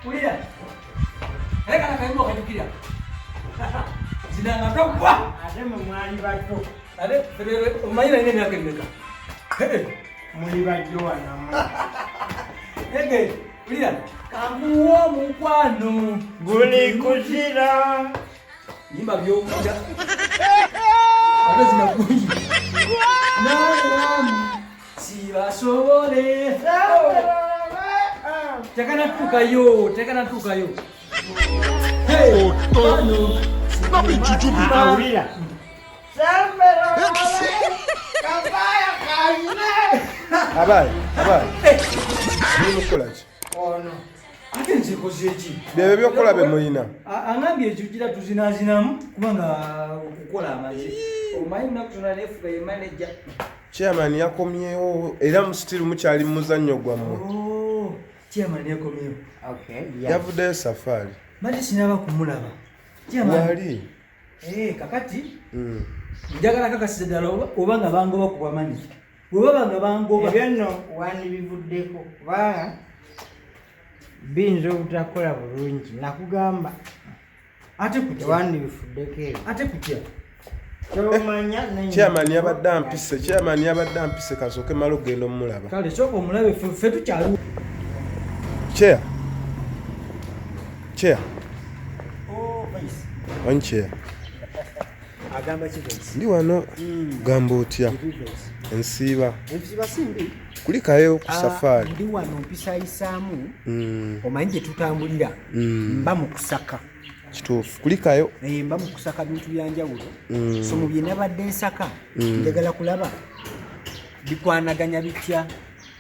Ulira. Eka na kaimbo kajukira. Zinanga tokwa. Ate mumwali bato. Ate fere umayira ine myaka imeka. Muli bajo wana. Ege, ulira. Kamuwa mukwano. Guli kuzira. Yimba byokuja. Ate zinakunji. Naam. Sibasobole. Tekana tukayo. Hey, Tano. Awira. Sambero. Kabaya kaine. Abai. Ni mukolaji. Ono. Ate nze kozeeki. Bye byokola be muyina. Angambye ekijira tuzinazinamu kubanga okukola amaze. Omanyi nakutona nefuga ye manager. Chairman yakomyewo era musitiru mukyali muzannyo gwammwe. Oh, chairman yakomyewo. Okay. Yavuddeyo safari. Mali sinaba kumulaba. Wali. Kakati. Njagala kakasiza ddala obanga bangoba kuba manager. Bwebanga bangoba. Ebyo wani bivuddeko kubanga binza obutakola bulungi nakugamba Ate kutya. wani bifuddeko ebyo. Ate kutya. Chairman yabadde ampise kasooke malo genda omulaba. Kale sooka omulabe ffe tukyaliwo. Chair. Oh, vice. One chair. Agamba kivensi. Ndi wano gamba otya. Ensiiba. Ensiiba simbi. Kulikayo ku safari. Ndi wano mpisayisaamu. Omanyi gye tutambulira. Mba mu kusaka. Kituufu. Kulikayo. Mba mu kusaka bintu byanjawulo. So mu bye nabadde nsaka. Njagala kulaba. Bikwanaganya bitya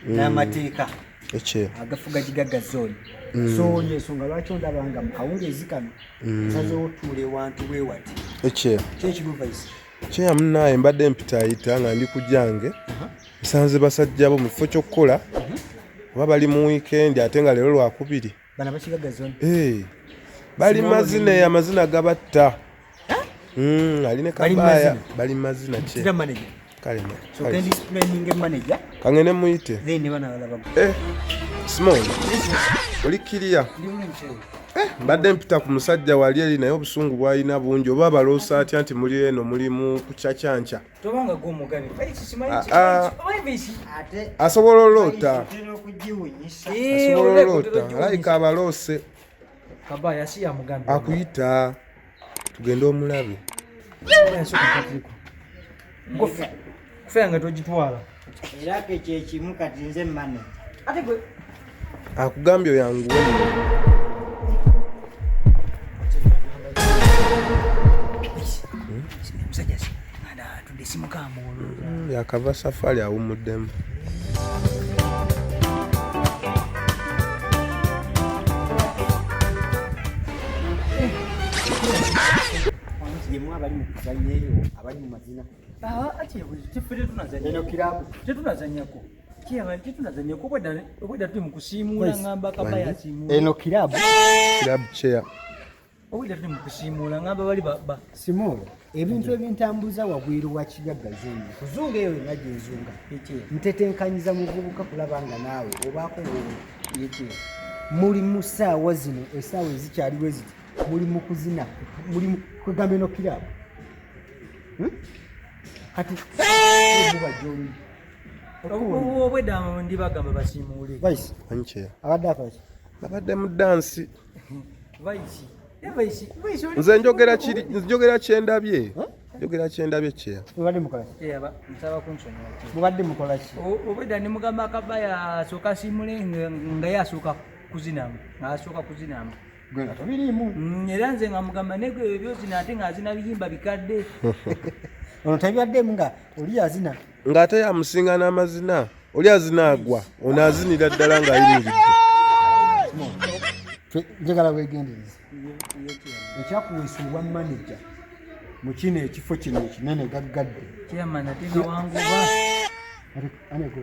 n'amateeka. Eche. Agafuga gigaga zone. So nsonga lwaki ondabanga mu kawungeezi kano. Saze otuule wantu bwe wati. Eche. Kyekiruva isi. Kye munnaye mbadde mpitayita nga ndi ku jange. Nsanze basajja bo mu kifo ky'okkola. Oba bali mu weekend ate nga leero lwakubiri. Bana bakigaga zone. Bali amazina gabatta. Aline kabaya bali mazina kye. Tira manager. Kale. So can explaining manager. Kangene muyite. Then bana balaba. Small. Olikiria. Mbadde mpita ku musajja wali eri naye obusungu bwalina bungi oba baloosa atya nti muli eno mulimu kucacyanca. Tobanga gw'omugani. Asobola oloota. Asobola oloota. Alayika abaloose. Kabaya si ya mugambi. Akuyita. Tugende omulabe. Kufeanga togitwala. Era kyekimu kati nze mane. Ate gwe akugambye oyanguwe. Musajja si ada tudesimu kamolo. Yakava safari awumuddemu. Abali mu kuzanyeyo abali mu mazina. Ati tifere tunazanya. Eno kirabu. Tetunazanyako. Kiyabanje tunazanyako obweda tuli mu kusiimula ngamba kabaya siimula. Eno kirabu. Kirabu chair. Obweda tuli mu kusiimula ngamba bali ba Simolo. Ebintu ebintambuza wabwiru wa kigagga zone. Kuzunga eyo naje nzunga. Ntetenkanyiza muvubuka kulabanga naawe obaako yeki. Muli musaawa zino esaawa ezikyaliwo eziti. Muli mu kuzina. Muli kugamba eno kirabu. Kati buba joli. Obweda ndi bagamba basiimule. Vice. Anche. Abadde afaki. Abadde mu dansi. Vice. Nze njogera kyendabye. Njogera kyendabye kye. Mubadde mukola ki? Nsaba kunsonyiwa. Mubadde mukola ki? Obweda ndi mugamba akabaya asooka asiimule nga ye asooka kuzinamu. Asooka kuzinamu. Gwe nga tobiriimu. Era nze nga mugamba negwe byozina ate nga azina biyimba bikadde. Ono tabyaddemu nga oli azina. Ng'ate yamusinga n'amazina. Oli azina agwa. Ono azinira ddala ng'ayimiridde. Njagala weegendereze. Ekyakuweesa obwa manager mu kino ekifo kino ekinene gaggadde. Chairman ate nga wanguba.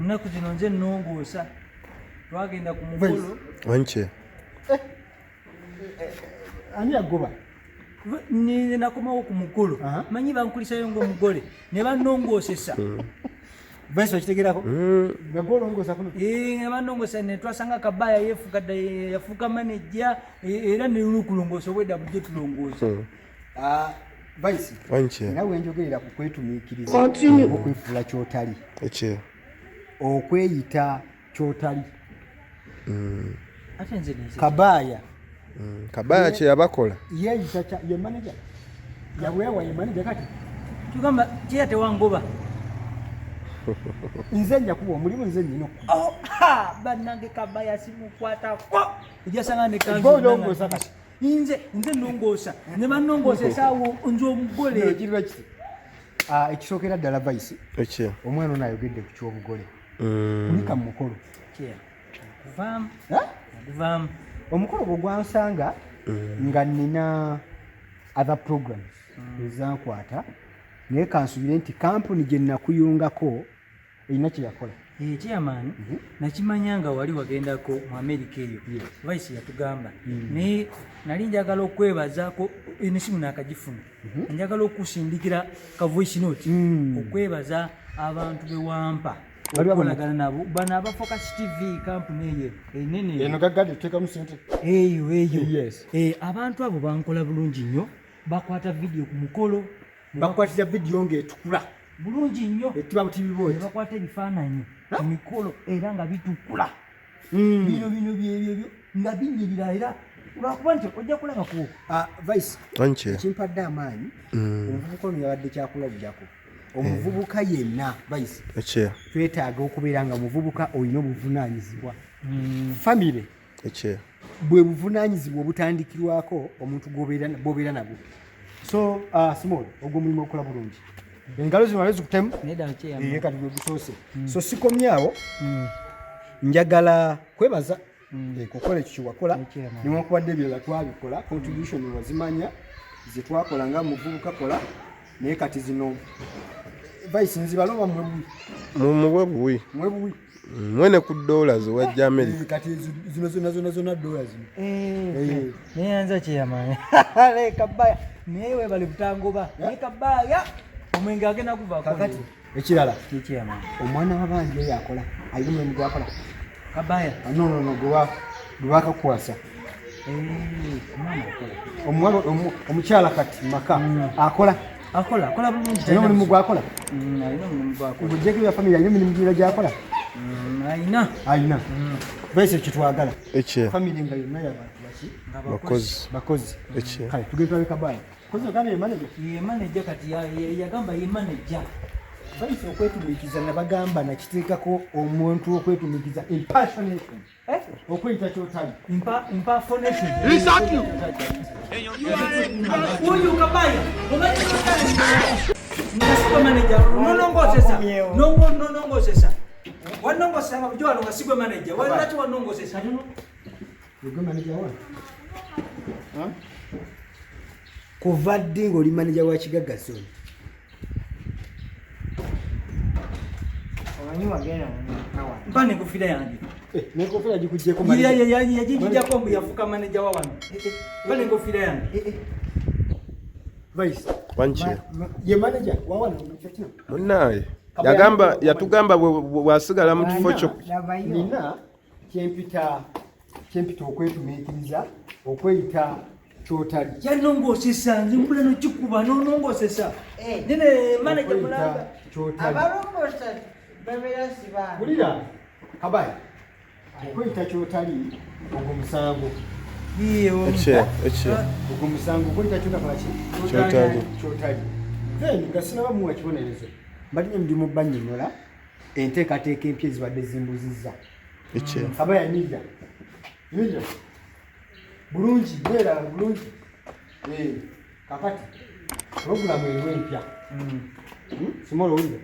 Nnaku zino nze nnongoosa. Twagenda ku mukolo. Wanche. Ani agoba? Ni nakomawo ku mukolo. Manyi bankulisayo ng'omugole. Ne bannongoosesa. Vice okitegerako ngagolongosa kuno abanongosa ne twasanga Kabaya yafuuka manager era ne lukulongosa obwedda bujje tulongosa Vice nawe njogerera ku kwetumiikiriza okwefuula kyotali okweyita kyotali ate nze Kabaya kye yabakola yeeyita ye manager yabwewa ye manager kati tugamba kyeya tewangoba nze nja kuba omulimu nze nnina bannange Kabaya simukwatako ejasanga nekanolongosa kati nze nongoosa ne bannongoosa esaawo nze omugole ekirwa kiti ekisookera ddala Vice omwana ono ayogedde ku kyobugole kulika mu mukolo kuvaamu omukolo gwe gwansanga nga nina other programs ezankwata naye kansubire nti kampuni gye nnakuyungako erina kye yakola chairman nakimanya nga wali wagendako mu America eyo Vice yatugamba naye nali njagala okwebazaako enesimu nakagifuna njagala okusindikira ka voice note okwebaza abantu bewampa okolagana nabo bano aba Focus TV kampuni eyo enene eno gagadde tuteekamu sente eyo abantu abo bankola bulungi nnyo bakwata video ku mukolo bakwatira video ng'etukula bulungi nnyo etuba butibibooti bakwata ebifaananyi ku mikolo era nga bitukula bino byebyo nga binyirira era lwakuba nti ojja kulabako Vice ekimpadde amaanyi omuvubuka ono yabadde kyakulabirako omuvubuka yenna Vice twetaaga okubeera nga omuvubuka olina obuvunaanyizibwa famire bwe buvunaanyizibwa obutandikirwako omuntu bw'obeera nabwo so Small ogwo mulimu okola bulungi engalo zino wale zikutemu kati gwe gusoose so sikomyawo njagala kwebaza kukola ekyo kyewakola newankubadde ebirala twabikola contribution wazimanya zetwakola nga Muvubukakola naye kati zino Vice nzibaloba mwebuwi mwene ku dollars wajja America kati zino zona dollars naye nza kyeyamanya Kabaya naye webale butangoba naye Kabaya omwenge agenda kuva kakati ekirala kyeyamanya omwana w'abandi ye yakola ayina omulimu gwakola Kabaya no gwakakwasa omwana omukyala kati maka akola bulungi alina omulimu gwakola ng'ojjeko bya famire alina emirimu gyera gyakola ayina Vice kitwagala famire nga yonna yabantu bakozi kale tugenda Kabaya kozi ogamba ye manager kati yagamba ye manager Vice okwetumiikiza nabagamba nakiteekako omuntu okwetumiikiza impersonation okweyita kyotali impersonation uyu Kabaya nga manager nonongosesa wanongosesa nga bujwalo nga sigwe manager walaki wanongosesa yegwe manager wa kuva ddi ng'oli manager wa Kigagga Zone mpa nenkofira yange nenkofira gikugyeko yagijijako mbu yafuuka manager wa wano mpa nenkofira yange Vice ye manager wa wano munnaye yatugamba bwasigala mu kifo kyo nina kyempita okwetumiikiriza okweyita kyotali yanongosesa nze mpula nokikuba nonongosesa nene manager mulanga abalongosa babeera siba bulira Kabaya okweyita kyotali ogwo musango ogwo musango okweyita kyotali then nga sinabamuwa kibonerezo mbadde ndimu banyonyola enteekateeka empya ezibadde zimbuzizza Kabaya nija bulungi beera bulungi kakati programu eriwo empya Small owulire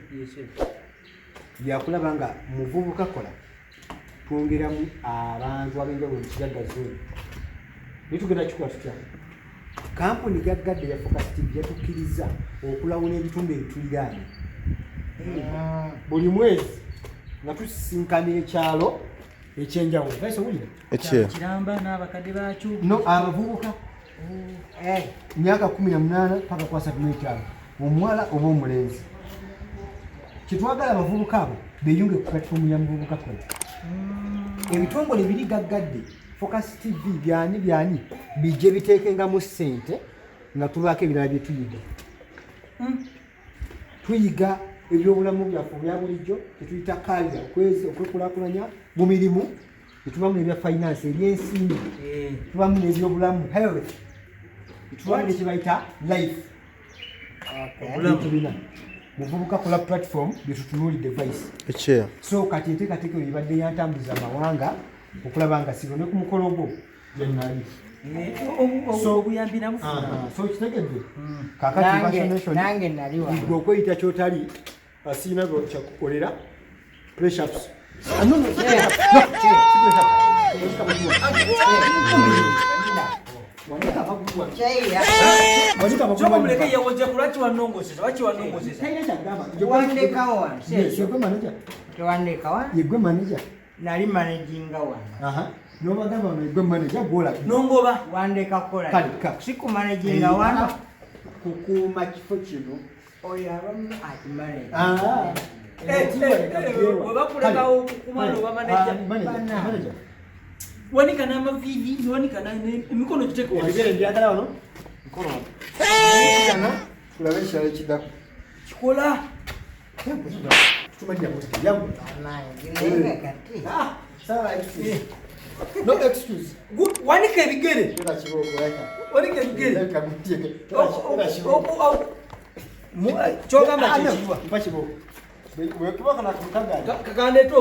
byakulaba nga Muvubukakola twongeramu abantu ab'enjawulo mu Kigagga Zone nitugenda kikola tutya kampuni gaggadde ya Focus TV yatukkiriza okulawuna ebitundu ebituliraanye buli mwezi nga tusisinkana ekyalo ekyenjawulo Vice owulire kiramba n'abakadde bakyo abavubuka myaka 18 paka kwa 35 omuwala oba omulenzi kyetwagala abavubuka abo beeyunge ku platform ya Muvubukakola. Ebitongole biri gaggadde Focus TV byani bijje biteekengamu ssente nga tubaako ebirala bye tuyiga. Tuyiga ebyobulamu byaffe obya bulijjo tetuyita kaliya okwekulaakulanya mu mirimu, tetubamu n'ebya finance ebyensimbi, tubamu n'ebyobulamu health, tubamu n'ekyebayita life. Tubina Muvubukakola platform byetutunuulidde vice. So kati enteekateeka eyo ebadde yantambuza amawanga okulaba nga siro ne ku mukolo ogwo gyenali. Obuyambi namufuna. So kitegedde kakati nange naliwa okweyita kyotali asiina kyakukolera press ups. Yegwe manager nali managinga wana nobagamba yegwe manager gola nongoba wandeka kola kale siku managinga wana kukuuma kifo kino oyo abamu atimale webakulekawo kumala oba manager wanika n'amavivi wanika emikono ebigere byagala wano mikono tulabe ekirala ekiddako kikola tumalira mutike yangu no excuse wanika ebigere wanika ebigere kyogamba kyekiwa kakandeta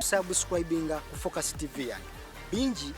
subscribinga ku Focus TV bingi